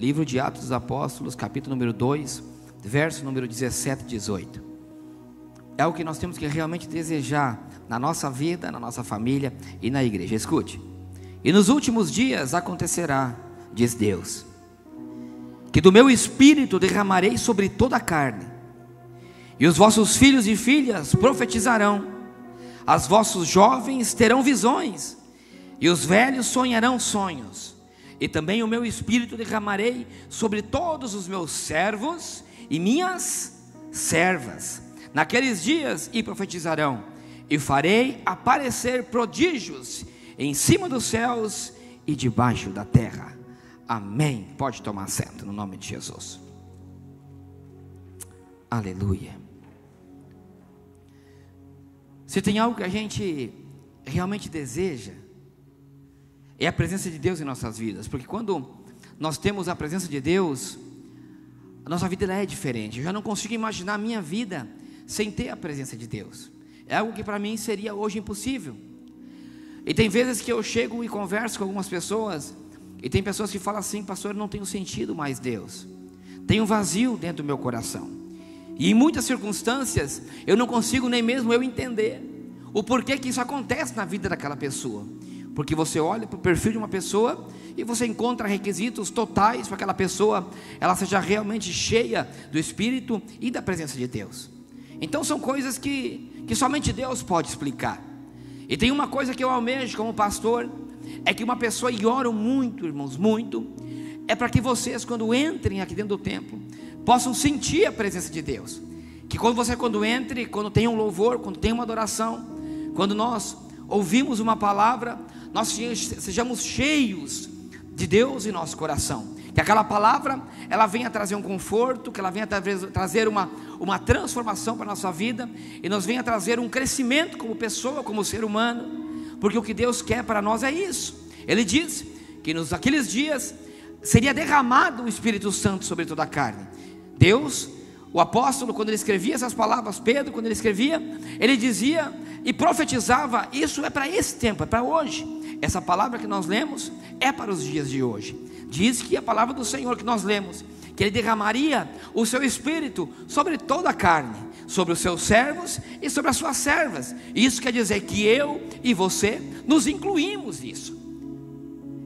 Livro de Atos dos Apóstolos, capítulo número 2, verso número 17 e 18. É o que nós temos que realmente desejar na nossa vida, na nossa família e na igreja. Escute. E nos últimos dias acontecerá, diz Deus, que do meu espírito derramarei sobre toda a carne, e os vossos filhos e filhas profetizarão, os vossos jovens terão visões, e os velhos sonharão sonhos. E também o meu espírito derramarei sobre todos os meus servos e minhas servas. Naqueles dias e profetizarão, e farei aparecer prodígios em cima dos céus e debaixo da terra. Amém. Pode tomar assento no nome de Jesus. Aleluia. Se tem algo que a gente realmente deseja, é a presença de Deus em nossas vidas. Porque quando nós temos a presença de Deus, a nossa vida ela é diferente. Eu já não consigo imaginar a minha vida sem ter a presença de Deus. É algo que para mim seria hoje impossível. E tem vezes que eu chego e converso com algumas pessoas, e tem pessoas que falam assim: pastor, eu não tenho sentido mais Deus, tem um vazio dentro do meu coração. E em muitas circunstâncias eu não consigo nem mesmo eu entender o porquê que isso acontece na vida daquela pessoa. Porque você olha para o perfil de uma pessoa e você encontra requisitos totais para que aquela pessoa ela seja realmente cheia do Espírito e da presença de Deus. Então são coisas que somente Deus pode explicar. E tem uma coisa que eu almejo como pastor, é que uma pessoa, e oro muito, irmãos, muito, é para que vocês, quando entrem aqui dentro do templo, possam sentir a presença de Deus. Que quando entre, quando tem um louvor, quando tem uma adoração, quando nós ouvimos uma palavra, nós sejamos cheios de Deus em nosso coração. Que aquela palavra, ela venha trazer um conforto, que ela venha trazer uma transformação para a nossa vida, e nos venha trazer um crescimento como pessoa, como ser humano. Porque o que Deus quer para nós é isso. Ele diz que naqueles dias seria derramado o Espírito Santo sobre toda a carne. Deus, o apóstolo, quando ele escrevia essas palavras, Pedro, quando ele escrevia, ele dizia e profetizava: isso é para esse tempo, é para hoje. Essa palavra que nós lemos é para os dias de hoje. Diz que a palavra do Senhor que nós lemos, que Ele derramaria o seu Espírito sobre toda a carne, sobre os seus servos e sobre as suas servas. Isso quer dizer que eu e você nos incluímos nisso.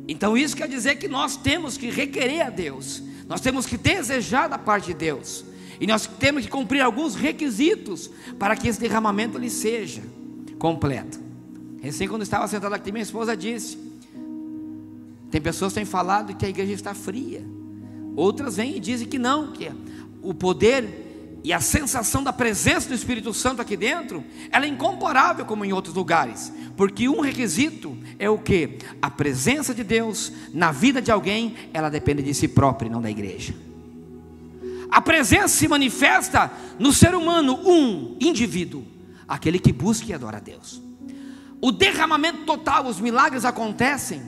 Então isso quer dizer que nós temos que requerer a Deus, nós temos que desejar da parte de Deus, e nós temos que cumprir alguns requisitos para que esse derramamento ele seja completo. Recém, quando estava sentado aqui, minha esposa disse: tem pessoas que têm falado que a igreja está fria. Outras vêm e dizem que não, que o poder e a sensação da presença do Espírito Santo aqui dentro, ela é incomparável como em outros lugares. Porque um requisito é o quê? A presença de Deus na vida de alguém, ela depende de si próprio e não da igreja. A presença se manifesta no ser humano, um indivíduo, aquele que busca e adora a Deus. O derramamento total, os milagres acontecem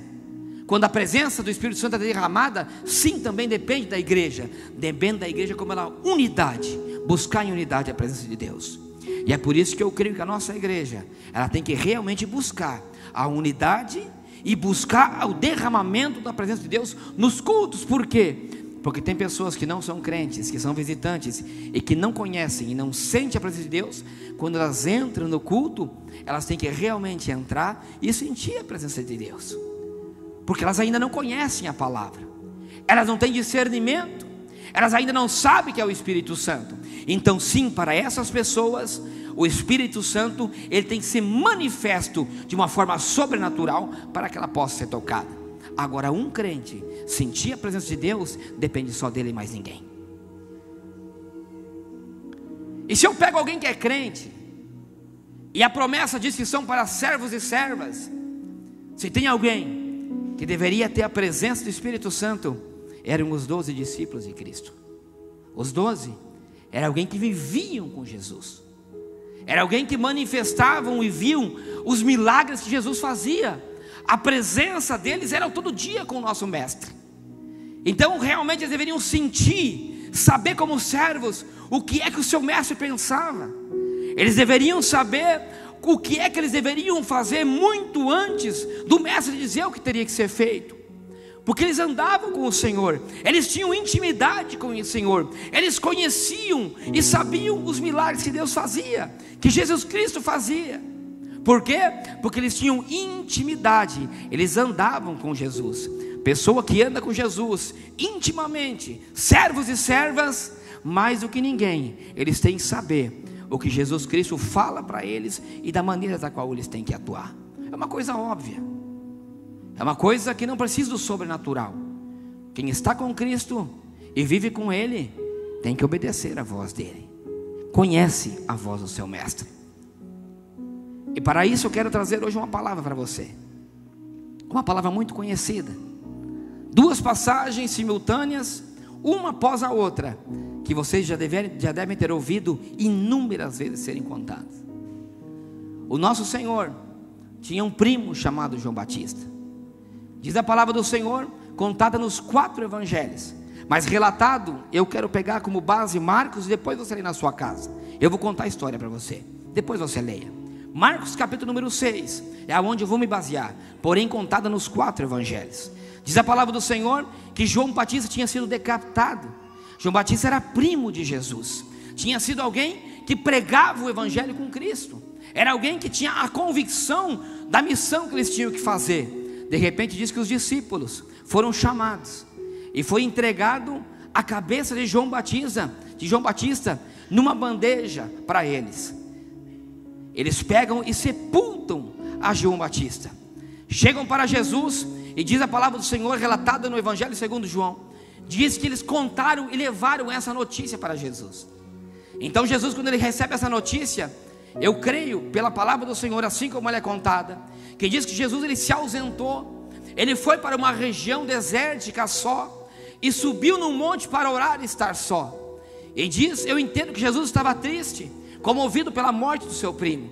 quando a presença do Espírito Santo é derramada. Sim, também depende da igreja. Depende da igreja como ela, unidade, buscar em unidade a presença de Deus. E é por isso que eu creio que a nossa igreja, ela tem que realmente buscar a unidade e buscar o derramamento da presença de Deus nos cultos. Por quê? Porque tem pessoas que não são crentes, que são visitantes e que não conhecem e não sentem a presença de Deus. Quando elas entram no culto, elas têm que realmente entrar e sentir a presença de Deus, porque elas ainda não conhecem a palavra, elas não têm discernimento, elas ainda não sabem que é o Espírito Santo. Então sim, para essas pessoas, o Espírito Santo, ele tem que ser manifesto de uma forma sobrenatural para que ela possa ser tocada. Agora, um crente sentir a presença de Deus, depende só dele e mais ninguém. E se eu pego alguém que é crente, e a promessa diz que são para servos e servas, se tem alguém que deveria ter a presença do Espírito Santo, eram os 12 discípulos de Cristo. Os 12 era alguém que viviam com Jesus, era alguém que manifestavam e viam os milagres que Jesus fazia. A presença deles era todo dia com o nosso mestre. Então realmente eles deveriam sentir, saber como servos, o que é que o seu mestre pensava. Eles deveriam saber o que é que eles deveriam fazer muito antes do mestre dizer o que teria que ser feito. porque eles andavam com o Senhor, eles tinham intimidade com o Senhor, eles conheciam e sabiam os milagres que Deus fazia, que Jesus Cristo fazia. Por quê? Porque eles tinham intimidade, eles andavam com Jesus. Pessoa que anda com Jesus intimamente, servos e servas, mais do que ninguém, eles têm que saber o que Jesus Cristo fala para eles e da maneira da qual eles têm que atuar. É uma coisa óbvia, é uma coisa que não precisa do sobrenatural. Quem está com Cristo e vive com Ele, tem que obedecer a voz dEle, conhece a voz do seu mestre. E para isso eu quero trazer hoje uma palavra para você, uma palavra muito conhecida, duas passagens simultâneas, uma após a outra, que vocês já devem ter ouvido inúmeras vezes serem contadas. O nosso Senhor tinha um primo chamado João Batista. Diz a palavra do Senhor, contada nos 4 evangelhos, mas relatado, eu quero pegar como base Marcos, e depois você lê na sua casa. Eu vou contar a história para você, depois você leia. Marcos capítulo número 6, é onde eu vou me basear, porém contada nos 4 evangelhos. Diz a palavra do Senhor que João Batista tinha sido decapitado. João Batista era primo de Jesus, tinha sido alguém que pregava o evangelho com Cristo, era alguém que tinha a convicção da missão que eles tinham que fazer. De repente diz que os discípulos foram chamados e foi entregado a cabeça de João Batista numa bandeja para eles. Eles pegam e sepultam a João Batista, chegam para Jesus e diz a palavra do Senhor relatada no Evangelho segundo João, diz que eles contaram e levaram essa notícia para Jesus. Então Jesus, quando ele recebe essa notícia, eu creio pela palavra do Senhor, assim como ela é contada, que diz que Jesus ele se ausentou, ele foi para uma região desértica só, e subiu num monte para orar e estar só. E diz, eu entendo que Jesus estava triste, comovido pela morte do seu primo,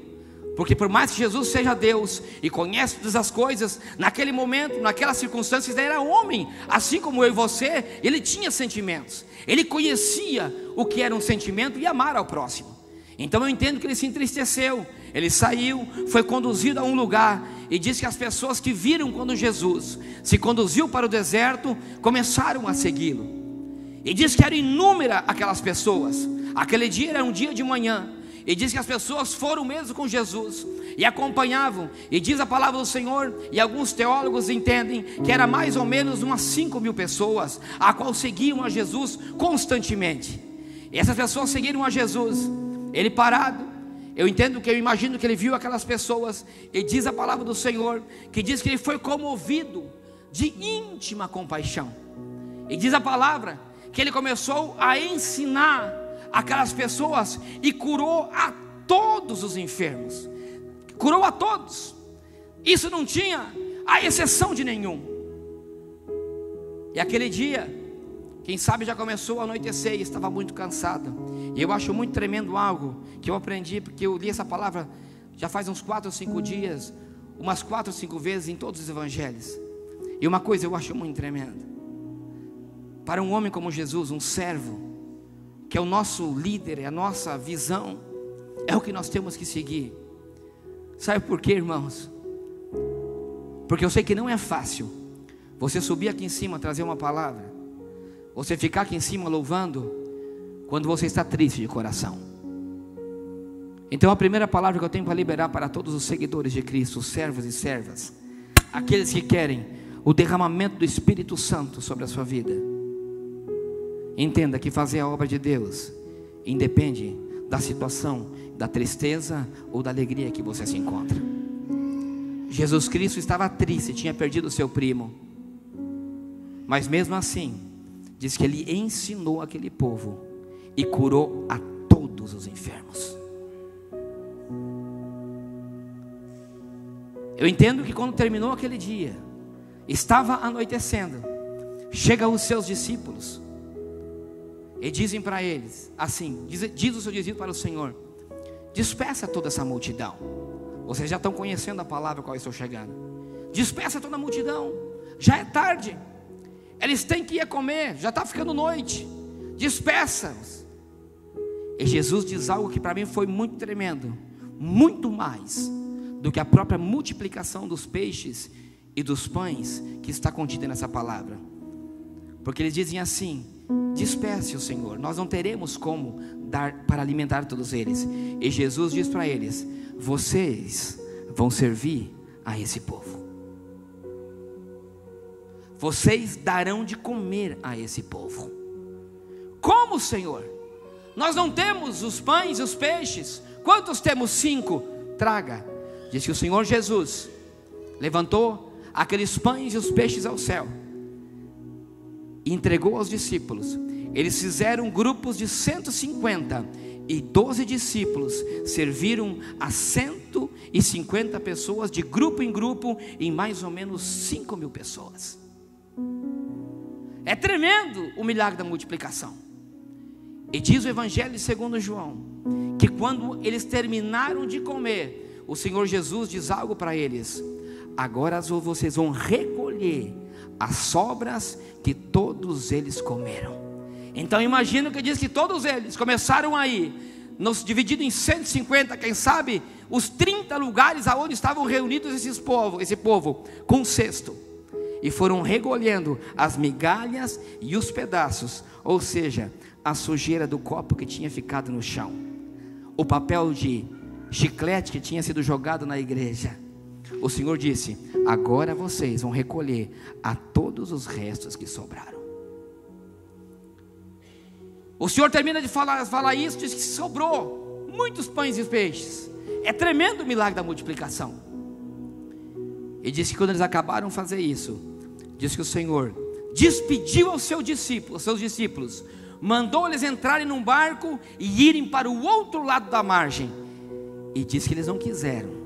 porque por mais que Jesus seja Deus e conhece todas as coisas, naquele momento, naquelas circunstâncias, ele era homem, assim como eu e você, ele tinha sentimentos, ele conhecia o que era um sentimento e amar ao próximo. Então eu entendo que ele se entristeceu, ele saiu, foi conduzido a um lugar, e diz que as pessoas que viram quando Jesus se conduziu para o deserto, começaram a segui-lo, e diz que eram inúmeras aquelas pessoas. Aquele dia era um dia de manhã, e diz que as pessoas foram mesmo com Jesus, e acompanhavam, e diz a palavra do Senhor, e alguns teólogos entendem, que era mais ou menos umas 5.000 pessoas, a qual seguiam a Jesus constantemente. E essas pessoas seguiram a Jesus, ele parado, eu imagino que ele viu aquelas pessoas, e diz a palavra do Senhor, que diz que ele foi comovido de íntima compaixão, e diz a palavra, que ele começou a ensinar aquelas pessoas, e curou a todos os enfermos, curou a todos, isso não tinha a exceção de nenhum. E aquele dia, quem sabe já começou a anoitecer, e estava muito cansado, e eu acho muito tremendo algo que eu aprendi, porque eu li essa palavra já faz uns 4 ou 5 dias, umas 4 ou 5 vezes em todos os evangelhos, e uma coisa eu acho muito tremenda, para um homem como Jesus, um servo, que é o nosso líder, é a nossa visão, é o que nós temos que seguir. Sabe por quê, irmãos? Porque eu sei que não é fácil você subir aqui em cima, trazer uma palavra, você ficar aqui em cima louvando, quando você está triste de coração. Então a primeira palavra que eu tenho para liberar para todos os seguidores de Cristo, os servos e servas, aqueles que querem o derramamento do Espírito Santo sobre a sua vida, entenda que fazer a obra de Deus independe da situação, da tristeza ou da alegria que você se encontra. Jesus Cristo estava triste, tinha perdido o seu primo, mas mesmo assim, diz que ele ensinou aquele povo e curou a todos os enfermos. Eu entendo que quando terminou aquele dia, estava anoitecendo, chega os seus discípulos e dizem para eles assim, diz o seu discípulo para o Senhor: despeça toda essa multidão. Vocês já estão conhecendo a palavra a qual eu estou chegando. Despeça toda a multidão, já é tarde, eles têm que ir comer, já está ficando noite, despeça-os. E Jesus diz algo que para mim foi muito tremendo, muito mais do que a própria multiplicação dos peixes e dos pães que está contida nessa palavra. Porque eles dizem assim: despece o Senhor, nós não teremos como dar para alimentar todos eles. E Jesus diz para eles: vocês vão servir a esse povo. Vocês darão de comer a esse povo. Como, Senhor? Nós não temos os pães e os peixes. Quantos temos? 5. Traga. Diz que o Senhor Jesus levantou aqueles pães e os peixes ao céu e entregou aos discípulos. Eles fizeram grupos de 150 e 12 discípulos serviram a 150 pessoas, de grupo em grupo, em mais ou menos 5.000 pessoas. É tremendo o milagre da multiplicação. E diz o Evangelho segundo João, que quando eles terminaram de comer, o Senhor Jesus diz algo para eles: agora vocês vão recolher as sobras que todos eles comeram. Então imagina que diz que todos eles começaram aí, dividido em 150, quem sabe, os 30 lugares aonde estavam reunidos esse povo, com um cesto, e foram recolhendo as migalhas e os pedaços, ou seja, a sujeira do copo que tinha ficado no chão, o papel de chiclete que tinha sido jogado na igreja. O Senhor disse: agora vocês vão recolher a todos os restos que sobraram. O Senhor termina de falar isso, diz que sobrou muitos pães e peixes. É tremendo o milagre da multiplicação. E diz que quando eles acabaram de fazer isso, diz que o Senhor despediu aos seus discípulos, mandou eles entrarem num barco e irem para o outro lado da margem. E diz que eles não quiseram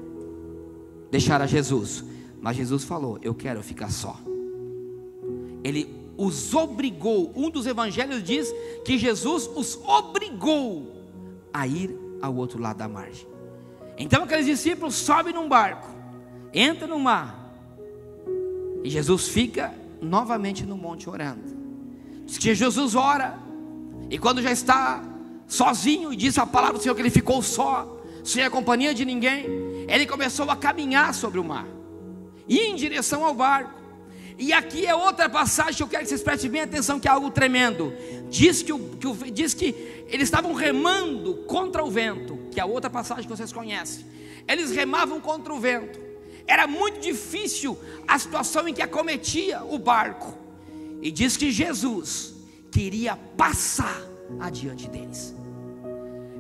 deixar a Jesus, mas Jesus falou: eu quero ficar só. Ele os obrigou. Um dos evangelhos diz que Jesus os obrigou a ir ao outro lado da margem. Então aqueles discípulos sobem num barco, entram no mar, e Jesus fica novamente no monte orando. Diz que Jesus ora, e quando já está sozinho, e diz a palavra do Senhor que ele ficou só, sem a companhia de ninguém, ele começou a caminhar sobre o mar, ir em direção ao barco. E aqui é outra passagem que eu quero que vocês prestem bem atenção, que é algo tremendo. Diz que eles estavam remando contra o vento, que é a outra passagem que vocês conhecem. Eles remavam contra o vento. Era muito difícil a situação em que acometia o barco. E diz que Jesus queria passar adiante deles.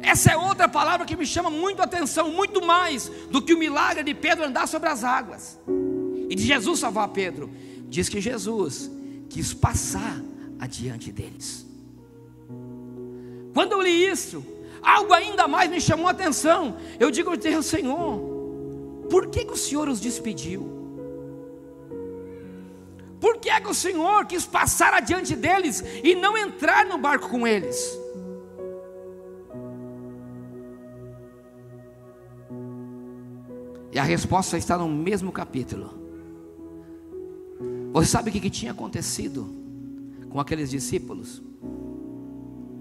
Essa é outra palavra que me chama muito a atenção, muito mais do que o milagre de Pedro andar sobre as águas e de Jesus salvar Pedro. Diz que Jesus quis passar adiante deles. Quando eu li isso, algo ainda mais me chamou a atenção. Eu digo: Deus, Senhor, por que o Senhor os despediu? Por que o Senhor quis passar adiante deles e não entrar no barco com eles? E a resposta está no mesmo capítulo. Você sabe o que tinha acontecido com aqueles discípulos?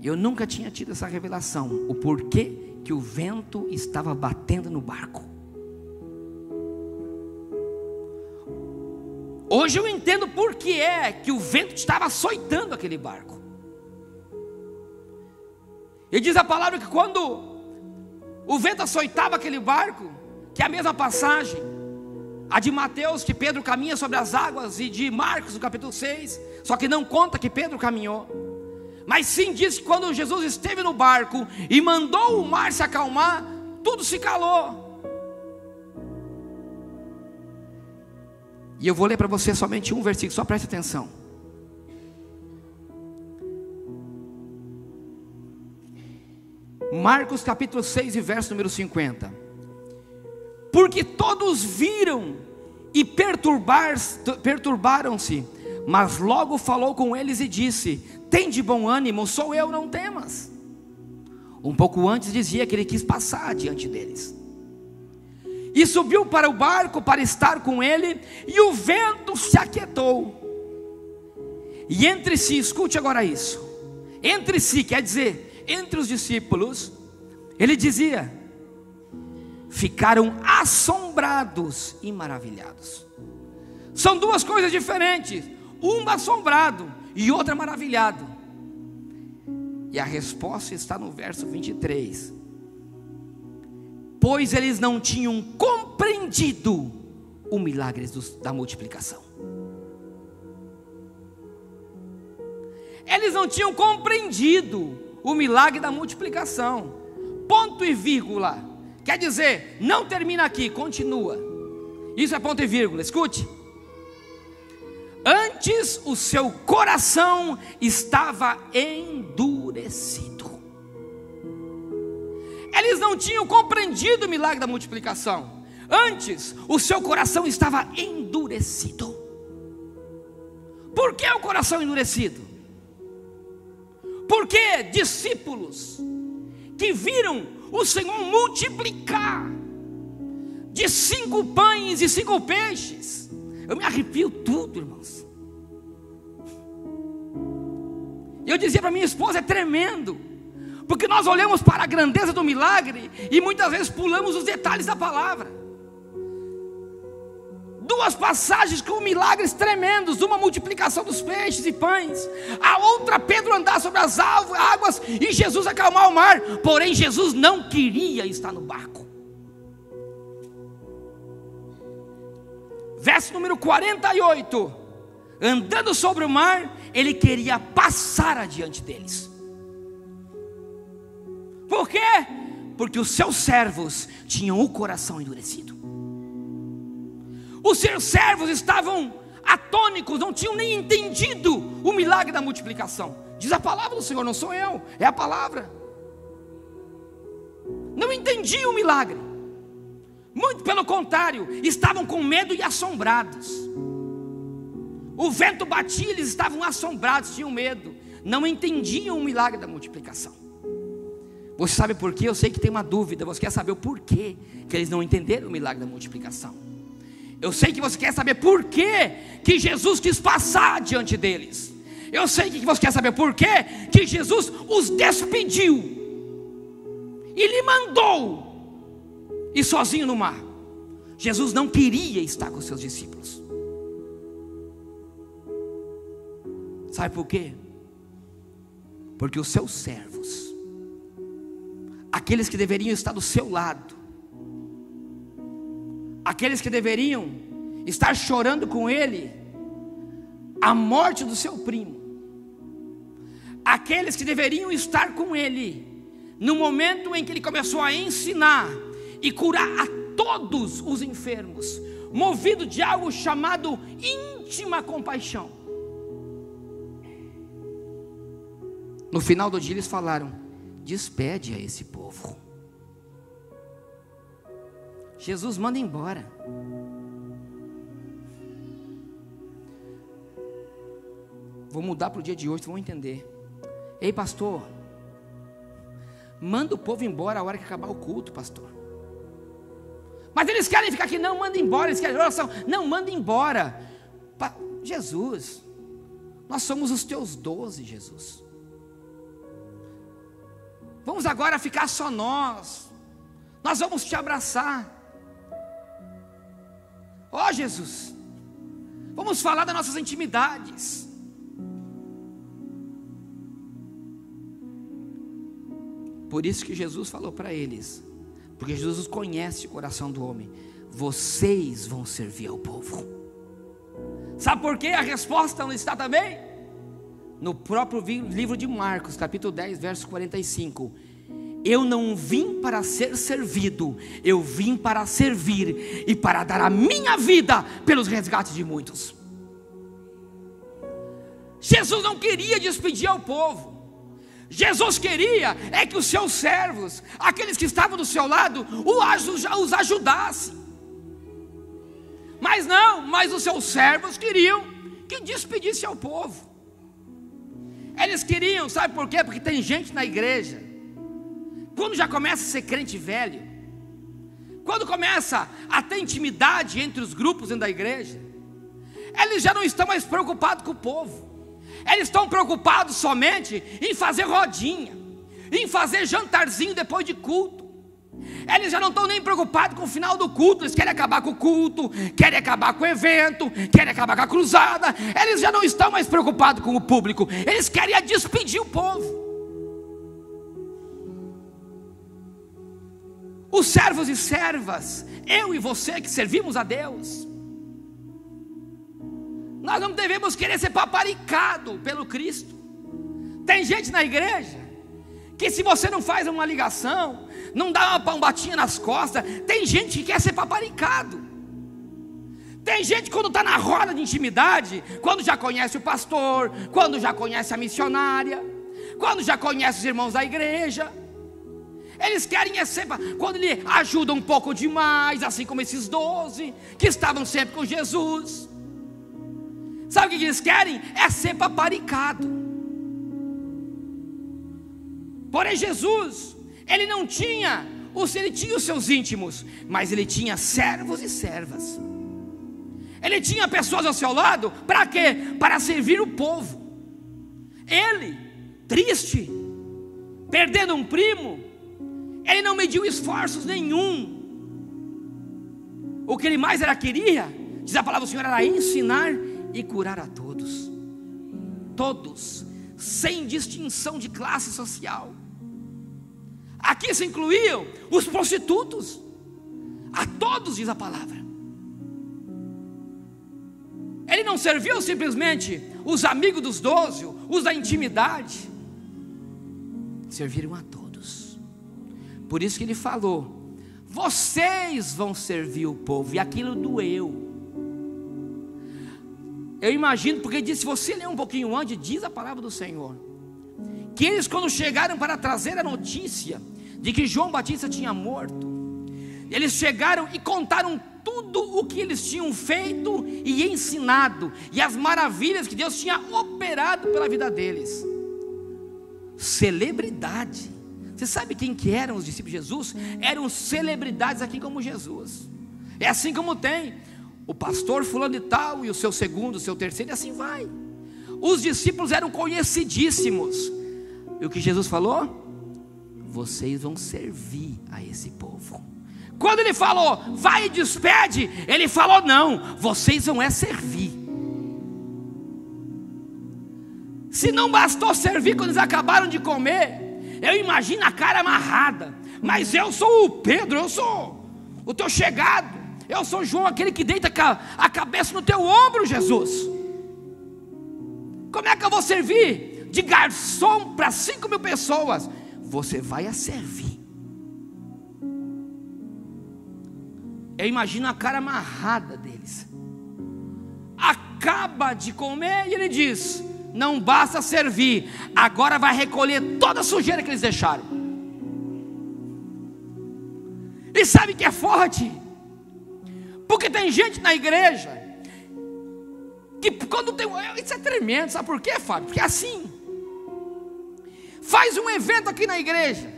Eu nunca tinha tido essa revelação, o porquê que o vento estava batendo no barco. Hoje eu entendo por que é que o vento estava açoitando aquele barco. E diz a palavra que quando o vento açoitava aquele barco, que é a mesma passagem, a de Mateus, que Pedro caminha sobre as águas, e de Marcos, no capítulo 6, só que não conta que Pedro caminhou, mas sim diz que quando Jesus esteve no barco e mandou o mar se acalmar, tudo se calou. E eu vou ler para você somente um versículo, só preste atenção. Marcos capítulo 6 e verso número 50. Porque todos viram e perturbaram-se, mas logo falou com eles e disse: tem de bom ânimo, sou eu, não temas. Um pouco antes dizia que ele quis passar diante deles. E subiu para o barco para estar com ele, e o vento se aquietou. E entre si, escute agora isso, entre si quer dizer, entre os discípulos, ele dizia, ficaram assombrados e maravilhados. São duas coisas diferentes, uma assombrado e outra maravilhado. E a resposta está no verso 23. Pois eles não tinham compreendido o milagre da multiplicação. Eles não tinham compreendido o milagre da multiplicação. Ponto e vírgula. Quer dizer, não termina aqui, continua. Isso é ponto e vírgula, escute. Antes o seu coração estava endurecido. Eles não tinham compreendido o milagre da multiplicação. Antes o seu coração estava endurecido. Por que o coração endurecido? Porque discípulos que viram o Senhor multiplicar de 5 pães e 5 peixes. Eu me arrepio tudo, irmãos. Eu dizia para minha esposa, é tremendo, porque nós olhamos para a grandeza do milagre e muitas vezes pulamos os detalhes da palavra. 2 passagens com milagres tremendos, uma multiplicação dos peixes e pães, a outra Pedro andar sobre as águas e Jesus acalmar o mar. Porém Jesus não queria estar no barco. Verso número 48, andando sobre o mar, ele queria passar adiante deles. Por quê? Porque os seus servos tinham o coração endurecido. Os seus servos estavam atônicos, não tinham nem entendido o milagre da multiplicação. Diz a palavra do Senhor, não sou eu, é a palavra. Não entendiam o milagre. Muito pelo contrário, estavam com medo e assombrados. O vento batia, eles estavam assombrados, tinham medo. Não entendiam o milagre da multiplicação. Você sabe por quê? Eu sei que tem uma dúvida. Você quer saber o porquê que eles não entenderam o milagre da multiplicação. Eu sei que você quer saber por quê que Jesus quis passar diante deles. Eu sei que você quer saber por quê que Jesus os despediu e lhe mandou ir sozinho no mar. Jesus não queria estar com seus discípulos. Sabe por quê? Porque os seus servos, aqueles que deveriam estar do seu lado, aqueles que deveriam estar chorando com ele a morte do seu primo, aqueles que deveriam estar com ele no momento em que ele começou a ensinar e curar a todos os enfermos, movido de algo chamado íntima compaixão. No final do dia eles falaram: despede a esse povo. Jesus manda embora. Vou mudar para o dia de hoje, vocês vão entender. Ei, pastor, manda o povo embora a hora que acabar o culto, pastor. Mas eles querem ficar aqui. Não, manda embora. Eles querem oração. Não, manda embora. Jesus, nós somos os teus 12, Jesus. Vamos agora ficar só nós. Nós vamos te abraçar. Ó Jesus, vamos falar das nossas intimidades. Por isso que Jesus falou para eles, porque Jesus conhece o coração do homem: vocês vão servir ao povo. Sabe por quê? A resposta não está também no próprio livro de Marcos, capítulo 10, verso 45. Eu não vim para ser servido, eu vim para servir e para dar a minha vida pelos resgates de muitos. Jesus não queria despedir ao povo. Jesus queria que os seus servos, aqueles que estavam do seu lado, os ajudassem. Mas não, mas os seus servos queriam que despedisse ao povo. Eles queriam, sabe por quê? Porque tem gente na igreja, quando já começa a ser crente velho, quando começa a ter intimidade entre os grupos dentro da igreja, eles já não estão mais preocupados com o povo. Eles estão preocupados somente em fazer rodinha, em fazer jantarzinho depois de culto. Eles já não estão nem preocupados com o final do culto. Eles querem acabar com o culto, querem acabar com o evento, querem acabar com a cruzada. Eles já não estão mais preocupados com o público. Eles querem despedir o povo. Os servos e servas, eu e você que servimos a Deus, nós não devemos querer ser paparicado pelo Cristo. Tem gente na igreja que, se você não faz uma ligação, não dá uma palmatinha nas costas, tem gente que quer ser paparicado. Tem gente que, quando está na roda de intimidade, quando já conhece o pastor, quando já conhece a missionária, quando já conhece os irmãos da igreja, eles querem quando ele ajuda um pouco demais, assim como esses 12 que estavam sempre com Jesus. Sabe o que eles querem? É ser paparicado. Porém, Jesus, ele não tinha, ele tinha os seus íntimos, mas ele tinha servos e servas. Ele tinha pessoas ao seu lado, para quê? Para servir o povo. Ele, triste, perdendo um primo, ele não mediu esforços nenhum. O que ele mais queria, diz a palavra do Senhor, era ensinar e curar a todos. Todos, sem distinção de classe social. Aqui se incluíam os prostitutos. A todos, diz a palavra. Ele não serviu simplesmente os amigos dos 12, os da intimidade. Serviram a todos. Por isso que ele falou: vocês vão servir o povo. E aquilo doeu. Eu imagino, porque diz, se você ler um pouquinho antes, diz a palavra do Senhor, que eles, quando chegaram para trazer a notícia de que João Batista tinha morto, eles chegaram e contaram tudo o que eles tinham feito e ensinado, e as maravilhas que Deus tinha operado pela vida deles. Celebridade. Você sabe quem que eram os discípulos de Jesus? Eram celebridades aqui como Jesus. É assim como tem o pastor fulano e tal, e o seu segundo, o seu terceiro, e assim vai. Os discípulos eram conhecidíssimos. E o que Jesus falou? Vocês vão servir a esse povo. Quando ele falou, vai e despede, ele falou, não, vocês vão servir. Se não bastou servir quando eles acabaram de comer, eu imagino a cara amarrada. Mas eu sou o Pedro, eu sou o teu chegado, eu sou João, aquele que deita a cabeça no teu ombro, Jesus. Como é que eu vou servir de garçom para 5.000 pessoas? Você vai servir. Eu imagino a cara amarrada deles. Acaba de comer e ele diz: não basta servir, agora vai recolher toda a sujeira que eles deixaram. E sabe que é forte? Porque tem gente na igreja que quando tem... Isso é tremendo, sabe por quê, Fábio? Porque assim, faz um evento aqui na igreja,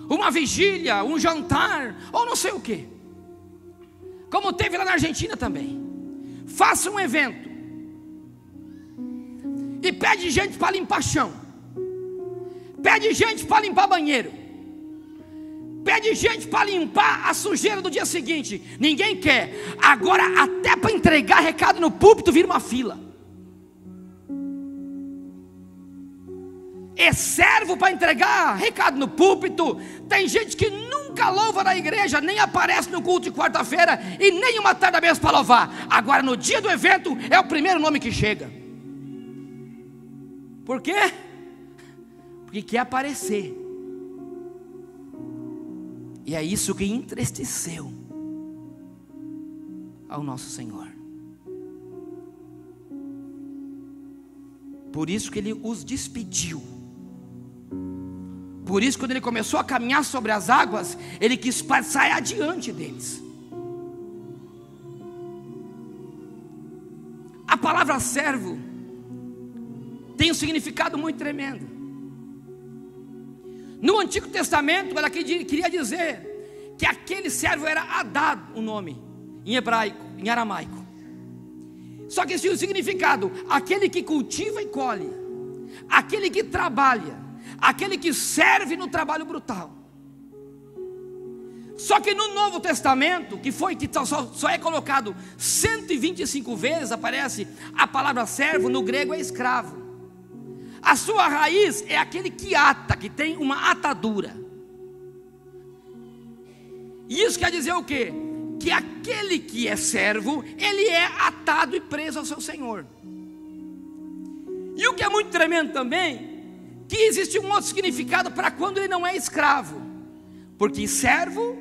uma vigília, um jantar, ou não sei o que, como teve lá na Argentina também. Faça um evento e pede gente para limpar chão, pede gente para limpar banheiro, pede gente para limpar a sujeira do dia seguinte. Ninguém quer. Agora até para entregar recado no púlpito vira uma fila. É servo para entregar recado no púlpito. Tem gente que nunca louva na igreja, nem aparece no culto de quarta-feira e nem uma tarde mesmo para louvar. Agora no dia do evento é o primeiro nome que chega. Por quê? Porque quer aparecer. E é isso que entristeceu ao nosso Senhor. Por isso que ele os despediu. Por isso, quando ele começou a caminhar sobre as águas, ele quis sair adiante deles. A palavra servo tem um significado muito tremendo. No Antigo Testamento, ela queria dizer que aquele servo era Adad, o nome, em hebraico, em aramaico. Só que esse é o significado: aquele que cultiva e colhe, aquele que trabalha, aquele que serve no trabalho brutal. Só que no Novo Testamento, que só é colocado 125 vezes, aparece a palavra servo, no grego é escravo. A sua raiz é aquele que ata, que tem uma atadura. E isso quer dizer o quê? Que aquele que é servo, ele é atado e preso ao seu senhor. E o que é muito tremendo também, que existe um outro significado para quando ele não é escravo. Porque servo,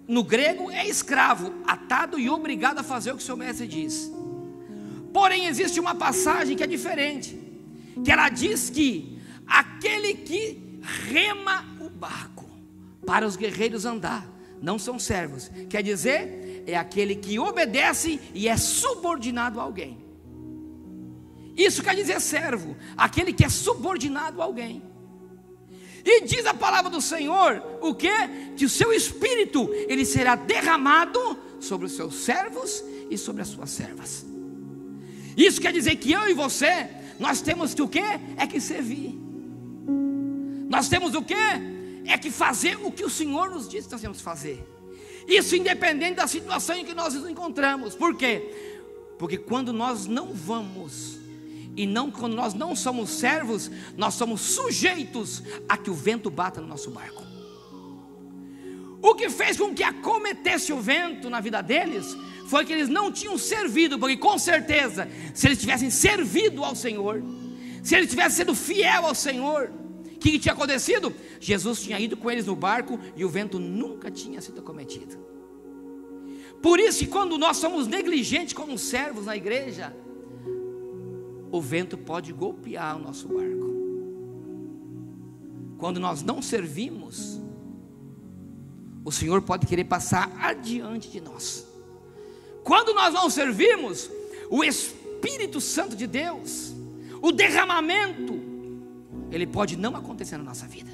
no grego, é escravo, atado e obrigado a fazer o que o seu mestre diz. Porém, existe uma passagem que é diferente, que ela diz que aquele que rema o barco para os guerreiros andar, não são servos, quer dizer, é aquele que obedece e é subordinado a alguém. Isso quer dizer servo, aquele que é subordinado a alguém. E diz a palavra do Senhor, o quê? Que o seu espírito, ele será derramado sobre os seus servos e sobre as suas servas. Isso quer dizer que eu e você, nós temos que o quê? É que servir. Nós temos o quê? É que fazer o que o Senhor nos disse que nós temos que fazer. Isso independente da situação em que nós nos encontramos. Por quê? Porque quando nós não vamos, quando nós não somos servos, nós somos sujeitos a que o vento bata no nosso barco. O que fez com que acometesse o vento na vida deles, foi que eles não tinham servido, porque com certeza, se eles tivessem servido ao Senhor, se eles tivessem sido fiel ao Senhor, o que tinha acontecido? Jesus tinha ido com eles no barco e o vento nunca tinha sido acometido. Por isso que quando nós somos negligentes como servos na igreja, o vento pode golpear o nosso barco. Quando nós não servimos, o Senhor pode querer passar adiante de nós. Quando nós não servimos, o Espírito Santo de Deus, o derramamento, ele pode não acontecer na nossa vida.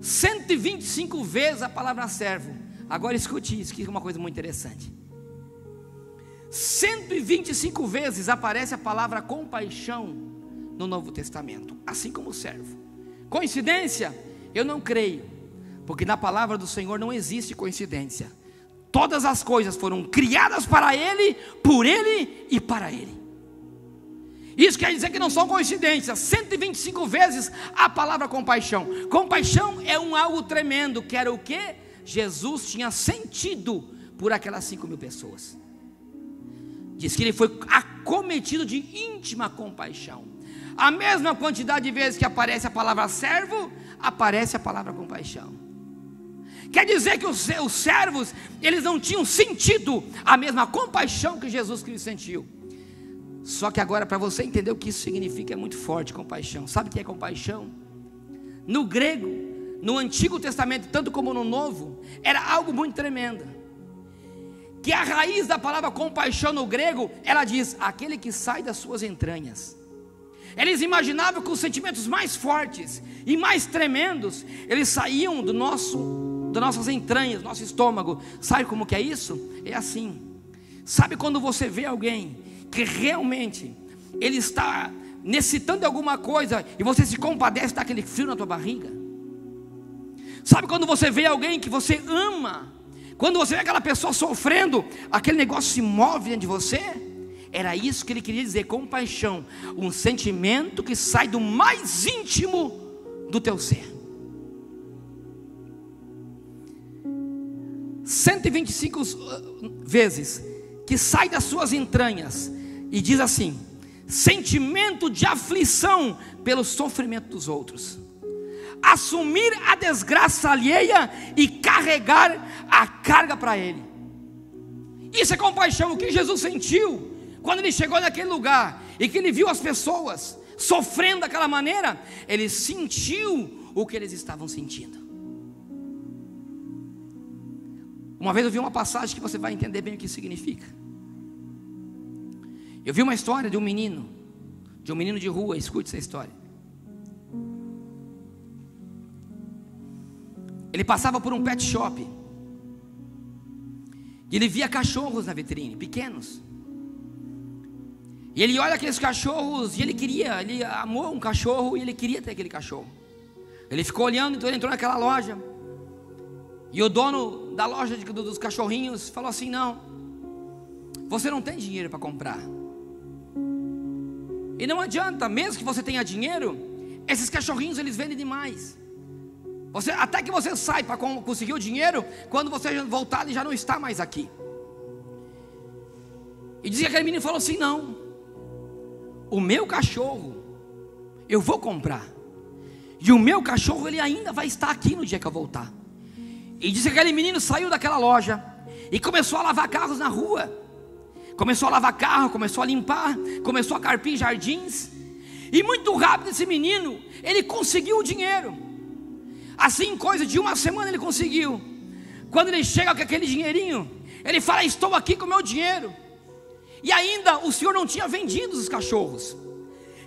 125 vezes a palavra servo. Agora escute isso, que é uma coisa muito interessante. 125 vezes aparece a palavra compaixão no Novo Testamento, assim como servo. Coincidência? Eu não creio, porque na palavra do Senhor não existe coincidência. Todas as coisas foram criadas para Ele, por Ele e para Ele. Isso quer dizer que não são coincidências. 125 vezes a palavra compaixão. Compaixão é algo tremendo, que era o que Jesus tinha sentido por aquelas 5.000 pessoas. Diz que ele foi acometido de íntima compaixão. A mesma quantidade de vezes que aparece a palavra servo, aparece a palavra compaixão. Quer dizer que os servos, eles não tinham sentido a mesma compaixão que Jesus Cristo sentiu. Só que agora, para você entender o que isso significa, é muito forte, compaixão. Sabe o que é compaixão? No grego, no Antigo Testamento, tanto como no Novo, era algo muito tremendo. Que a raiz da palavra compaixão no grego, ela diz, aquele que sai das suas entranhas. Eles imaginavam que os sentimentos mais fortes e mais tremendos, eles saíam das nossas entranhas, do nosso estômago. Sabe como que é isso? É assim. Sabe quando você vê alguém que realmente ele está necessitando de alguma coisa e você se compadece, dá aquele frio na tua barriga? Sabe quando você vê alguém que você ama, quando você vê aquela pessoa sofrendo, aquele negócio se move dentro de você? Era isso que ele queria dizer, compaixão, um sentimento que sai do mais íntimo do teu ser. 125 vezes que sai das suas entranhas e diz assim: sentimento de aflição pelo sofrimento dos outros, assumir a desgraça alheia e carregar a carga para ele. Isso é compaixão. O que Jesus sentiu quando ele chegou naquele lugar e que ele viu as pessoas sofrendo daquela maneira? Ele sentiu o que eles estavam sentindo. Uma vez eu vi uma passagem que você vai entender bem o que isso significa. Eu vi uma história de um menino de rua. Escute essa história. Ele passava por um pet shop e ele via cachorros na vitrine, pequenos. E ele olha aqueles cachorros e ele amou um cachorro e ele queria ter aquele cachorro. Ele ficou olhando, então ele entrou naquela loja E o dono da loja dos cachorrinhos falou assim: não, você não tem dinheiro para comprar. E não adianta, mesmo que você tenha dinheiro, esses cachorrinhos eles vendem demais. Até que você sai para conseguir o dinheiro, quando você voltar ele já não está mais aqui. E dizia que aquele menino falou assim: não, o meu cachorro eu vou comprar, e o meu cachorro ele ainda vai estar aqui no dia que eu voltar. E disse que aquele menino saiu daquela loja e começou a lavar carros na rua. Começou a lavar carro, começou a limpar, começou a carpir jardins. E muito rápido esse menino, ele conseguiu o dinheiro. Assim, em coisa de uma semana ele conseguiu. Quando ele chega com aquele dinheirinho, ele fala: estou aqui com o meu dinheiro. E ainda o senhor não tinha vendido os cachorros.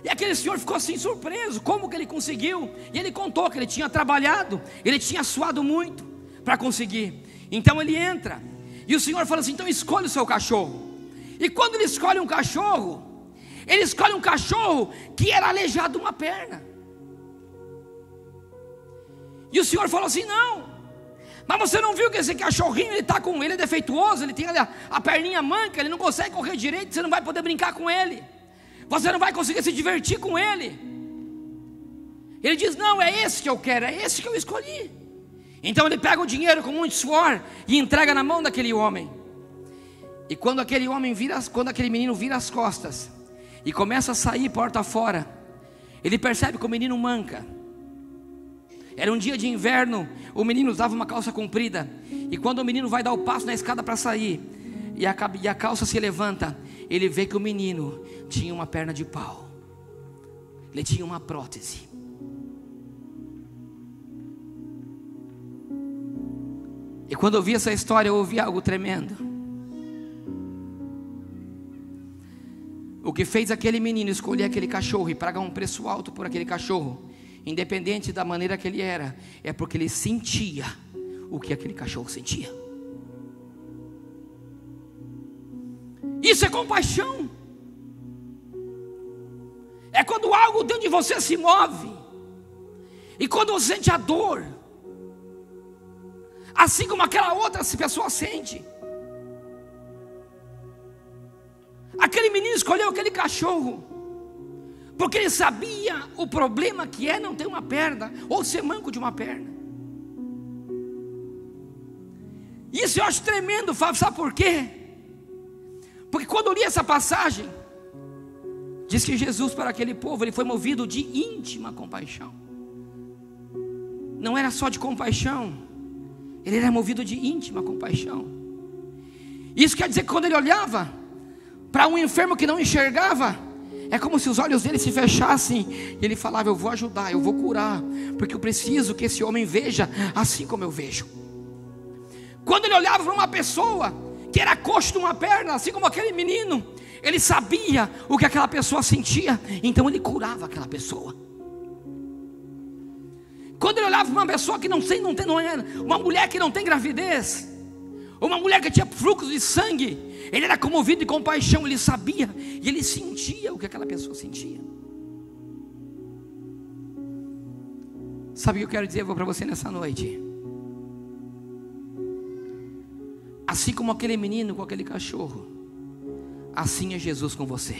E aquele senhor ficou assim surpreso, como que ele conseguiu? E ele contou que ele tinha trabalhado, ele tinha suado muito para conseguir. Então ele entra, e o senhor fala assim: então escolha o seu cachorro. E quando ele escolhe um cachorro, ele escolhe um cachorro que era aleijado de uma perna. E o senhor falou assim: não, mas você não viu que esse cachorrinho ele é defeituoso, ele tem a perninha manca, ele não consegue correr direito, você não vai poder brincar com ele, você não vai conseguir se divertir com ele. Ele diz: não, é esse que eu quero, é esse que eu escolhi. Então ele pega o dinheiro com muito suor e entrega na mão daquele homem. E quando aquele menino vira as costas e começa a sair porta fora, ele percebe que o menino manca. Era um dia de inverno, o menino usava uma calça comprida, e quando o menino vai dar o passo na escada para sair, e a calça se levanta, ele vê que o menino tinha uma perna de pau, ele tinha uma prótese. E quando eu vi essa história, eu ouvi algo tremendo. O que fez aquele menino escolher aquele cachorro e pagar um preço alto por aquele cachorro, independente da maneira que ele era, é porque ele sentia o que aquele cachorro sentia. Isso é compaixão. É quando algo dentro de você se move, e quando você sente a dor, assim como aquela outra pessoa sente. Aquele menino escolheu aquele cachorro porque ele sabia o problema que é não ter uma perna, ou ser manco de uma perna. Isso eu acho tremendo, Fábio, sabe por quê? Porque quando eu li essa passagem, diz que Jesus para aquele povo, ele foi movido de íntima compaixão. Não era só de compaixão, ele era movido de íntima compaixão. Isso quer dizer que quando ele olhava para um enfermo que não enxergava, é como se os olhos dele se fechassem, e ele falava: eu vou ajudar, eu vou curar, porque eu preciso que esse homem veja assim como eu vejo. Quando ele olhava para uma pessoa que era coxo de uma perna, assim como aquele menino, ele sabia o que aquela pessoa sentia, então ele curava aquela pessoa. Quando ele olhava para uma pessoa que não era uma mulher que não tem gravidez, uma mulher que tinha fluxo de sangue, ele era comovido de compaixão, ele sabia e ele sentia o que aquela pessoa sentia. Sabe o que eu quero dizer para você nessa noite? Assim como aquele menino com aquele cachorro, assim é Jesus com você.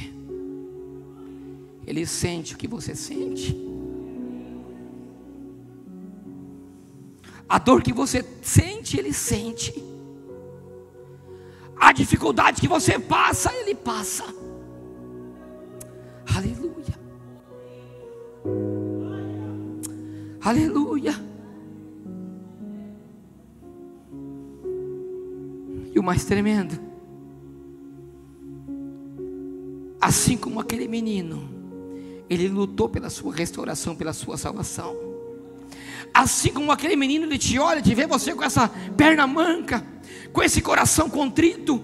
Ele sente o que você sente. A dor que você sente, ele sente. A dificuldade que você passa, ele passa. Aleluia. Aleluia. E o mais tremendo, assim como aquele menino, ele lutou pela sua restauração, pela sua salvação. Assim como aquele menino, ele te olha, te vê você com essa perna manca, com esse coração contrito,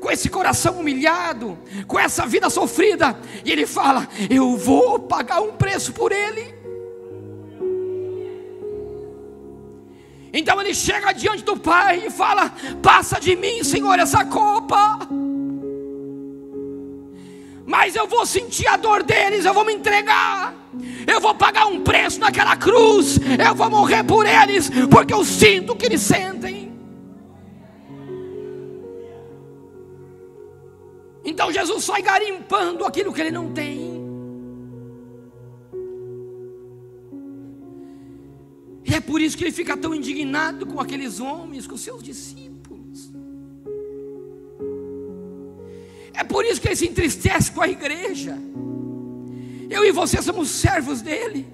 com esse coração humilhado, com essa vida sofrida, e ele fala: eu vou pagar um preço por ele. Então ele chega diante do Pai e fala: passa de mim, Senhor, essa copa, mas eu vou sentir a dor deles, eu vou me entregar, eu vou pagar um preço naquela cruz, eu vou morrer por eles, porque eu sinto o que eles sentem. Então Jesus sai garimpando aquilo que ele não tem. E é por isso que ele fica tão indignado com aqueles homens, com seus discípulos. É por isso que ele se entristece com a igreja. Eu e você somos servos dele.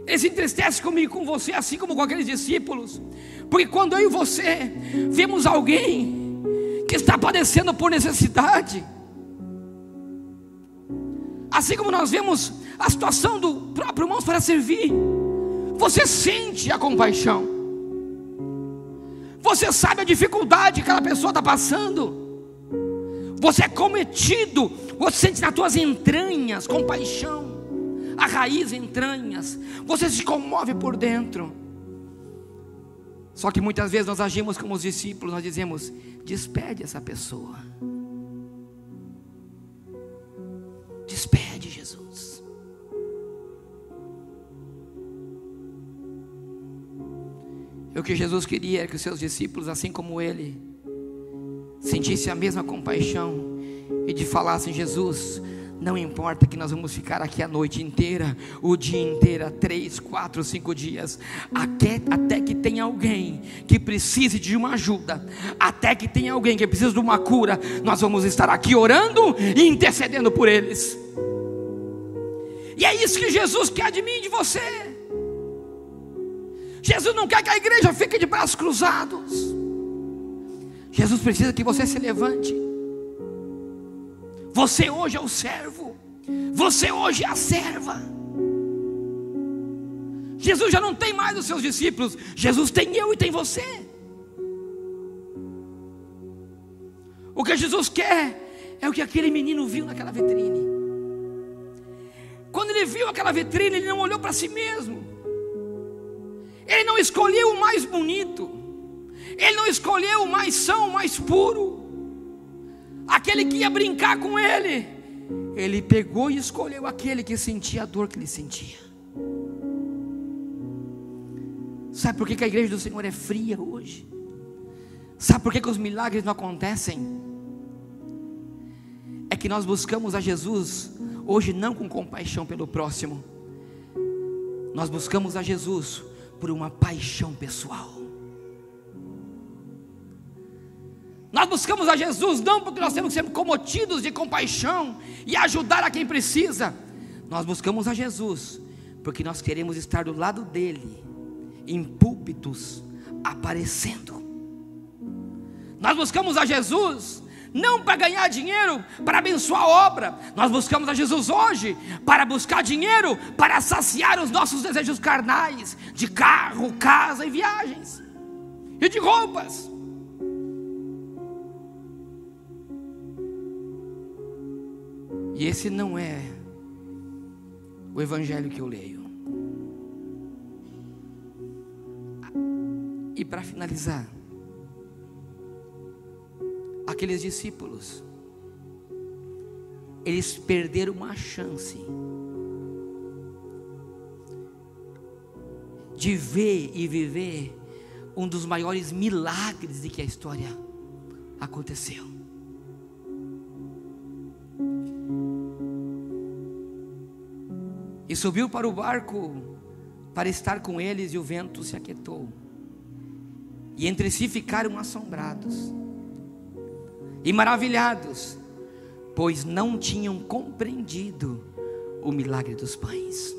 Ele se entristece comigo e com você, assim como com aqueles discípulos. Porque quando eu e você vemos alguém que está padecendo por necessidade, assim como nós vemos a situação do próprio irmão para servir, você sente a compaixão, você sabe a dificuldade que aquela pessoa está passando, você é cometido, você sente nas tuas entranhas compaixão, a raiz entranhas, você se comove por dentro. Só que muitas vezes nós agimos como os discípulos, nós dizemos: despede essa pessoa, despede Jesus. O que Jesus queria era que os seus discípulos, assim como ele, sentissem a mesma compaixão e de falassem: Jesus, não importa que nós vamos ficar aqui a noite inteira, o dia inteiro, 3, 4, 5 dias, até que tenha alguém que precise de uma ajuda, até que tenha alguém que precise de uma cura, nós vamos estar aqui orando e intercedendo por eles. E é isso que Jesus quer de mim e de você. Jesus não quer que a igreja fique de braços cruzados. Jesus precisa que você se levante. Você hoje é o servo, você hoje é a serva. Jesus já não tem mais os seus discípulos, Jesus tem eu e tem você. O que Jesus quer é o que aquele menino viu naquela vitrine. Quando ele viu aquela vitrine, ele não olhou para si mesmo, ele não escolheu o mais bonito, ele não escolheu o mais são, o mais puro, aquele que ia brincar com ele. Ele pegou e escolheu aquele que sentia a dor que ele sentia. Sabe por que a igreja do Senhor é fria hoje? Sabe por que os milagres não acontecem? É que nós buscamos a Jesus hoje não com compaixão pelo próximo, nós buscamos a Jesus por uma paixão pessoal. Nós buscamos a Jesus não porque nós temos que ser comotidos de compaixão e ajudar a quem precisa. Nós buscamos a Jesus porque nós queremos estar do lado dele, em púlpitos, aparecendo. Nós buscamos a Jesus não para ganhar dinheiro, para abençoar a obra. Nós buscamos a Jesus hoje para buscar dinheiro, para saciar os nossos desejos carnais, de carro, casa e viagens, e de roupas. E esse não é o evangelho que eu leio. E para finalizar, aqueles discípulos, eles perderam uma chance de ver e viver um dos maiores milagres de que a história aconteceu. E subiu para o barco para estar com eles, e o vento se aquietou. E entre si ficaram assombrados e maravilhados, pois não tinham compreendido o milagre dos pães.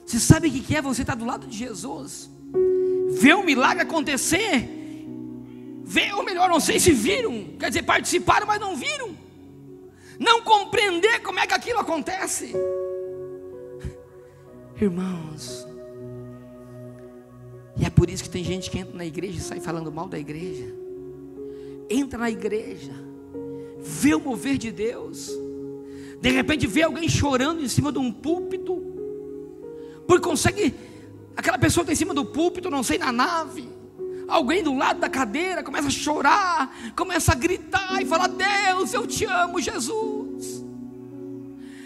Você sabe o que é você estar do lado de Jesus, ver o milagre acontecer, ver, ou melhor, não sei se viram, quer dizer, participaram, mas não viram, não compreender como é que aquilo acontece. Irmãos, e é por isso que tem gente que entra na igreja e sai falando mal da igreja. Entra na igreja, vê o mover de Deus, de repente vê alguém chorando em cima de um púlpito, porque consegue, aquela pessoa está em cima do púlpito, não sei, na nave, Alguém do lado da cadeira começa a chorar, começa a gritar e falar: Deus, eu te amo, Jesus.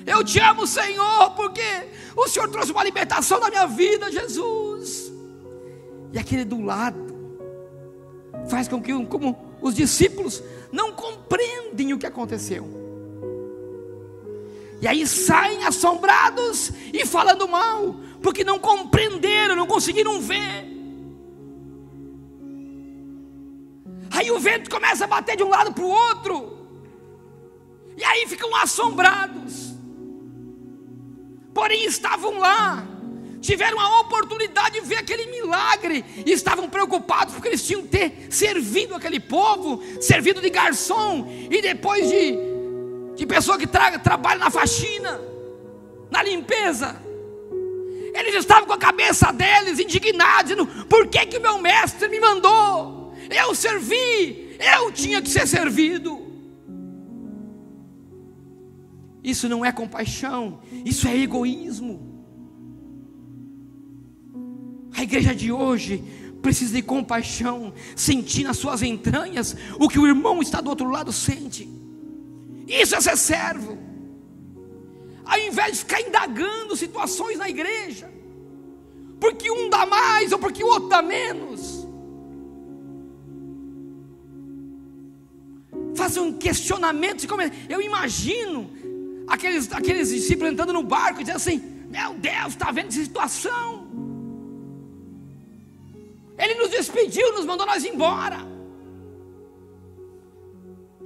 Eu te amo, Senhor, porque o Senhor trouxe uma libertação na minha vida, Jesus. E aquele do lado faz com que, como os discípulos não compreendem o que aconteceu, e aí saem assombrados e falando mal, porque não compreenderam, não conseguiram ver. Aí o vento começa a bater de um lado para o outro, e aí ficam assombrados. Porém estavam lá, tiveram a oportunidade de ver aquele milagre, e estavam preocupados porque eles tinham que ter servido aquele povo, servido de garçom, e depois de pessoa que trabalha na faxina, na limpeza. Eles estavam com a cabeça deles indignados, dizendo: por que o meu mestre me mandou? Eu servi, eu tinha que ser servido. Isso não é compaixão, isso é egoísmo. A igreja de hoje precisa de compaixão, sentir nas suas entranhas o que o irmão está do outro lado sente. Isso é ser servo. Ao invés de ficar indagando situações na igreja, porque um dá mais ou porque o outro dá menos, faça um questionamento. Eu imagino aqueles discípulos entrando no barco e dizendo assim: meu Deus, está vendo essa situação? Ele nos despediu, nos mandou nós embora.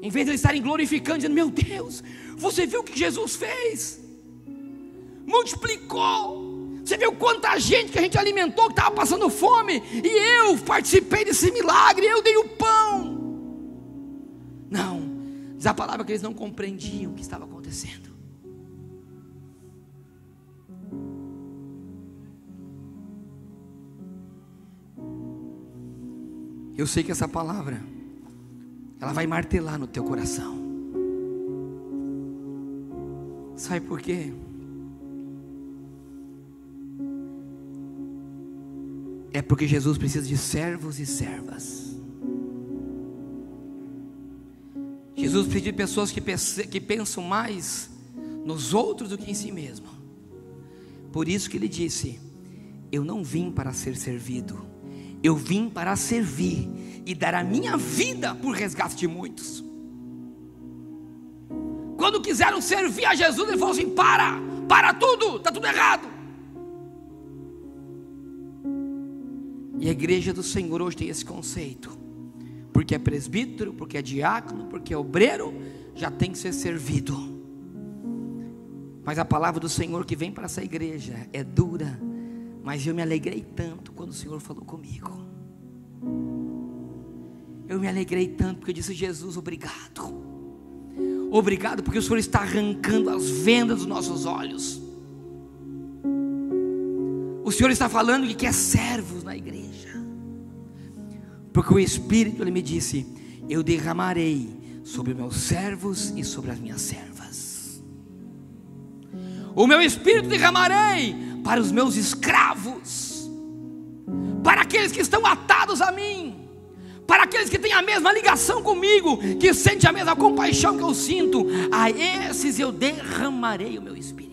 Em vez de eles estarem glorificando, dizendo: meu Deus, você viu o que Jesus fez? Multiplicou. Você viu quanta gente que a gente alimentou, que estava passando fome, e eu participei desse milagre, eu dei o pão. Não, diz a palavra que eles não compreendiam o que estava acontecendo. Eu sei que essa palavra, ela vai martelar no teu coração. Sabe por quê? É porque Jesus precisa de servos e servas. Jesus precisa de pessoas que pensam mais nos outros do que em si mesmo. Por isso que ele disse: eu não vim para ser servido, eu vim para servir e dar a minha vida por resgate de muitos. Quando quiseram servir a Jesus, ele falou assim: para tudo, está tudo errado. E a igreja do Senhor hoje tem esse conceito: porque é presbítero, porque é diácono, porque é obreiro, já tem que ser servido. Mas a palavra do Senhor que vem para essa igreja é dura. Mas eu me alegrei tanto quando o Senhor falou comigo. Eu me alegrei tanto porque eu disse: Jesus, obrigado. Obrigado porque o Senhor está arrancando as vendas dos nossos olhos. O Senhor está falando que quer servos na igreja. Porque o Espírito, Ele me disse: eu derramarei sobre meus servos e sobre as minhas servas. O meu Espírito derramarei para os meus escravos, para aqueles que estão atados a mim, para aqueles que têm a mesma ligação comigo, que sentem a mesma compaixão que eu sinto. A esses eu derramarei o meu Espírito.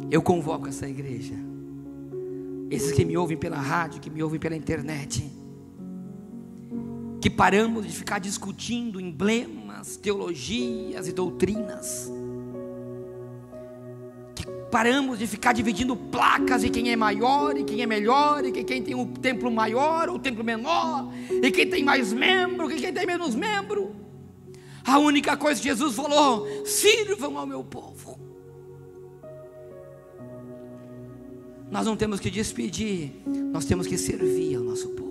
Eu convoco essa igreja, esses que me ouvem pela rádio, que me ouvem pela internet, que paramos de ficar discutindo emblemas, teologias e doutrinas, que paramos de ficar dividindo placas de quem é maior e quem é melhor, e quem tem um templo maior ou um templo menor, e quem tem mais membro, e quem tem menos membro. A única coisa que Jesus falou: sirvam ao meu povo. Nós não temos que despedir, nós temos que servir ao nosso povo.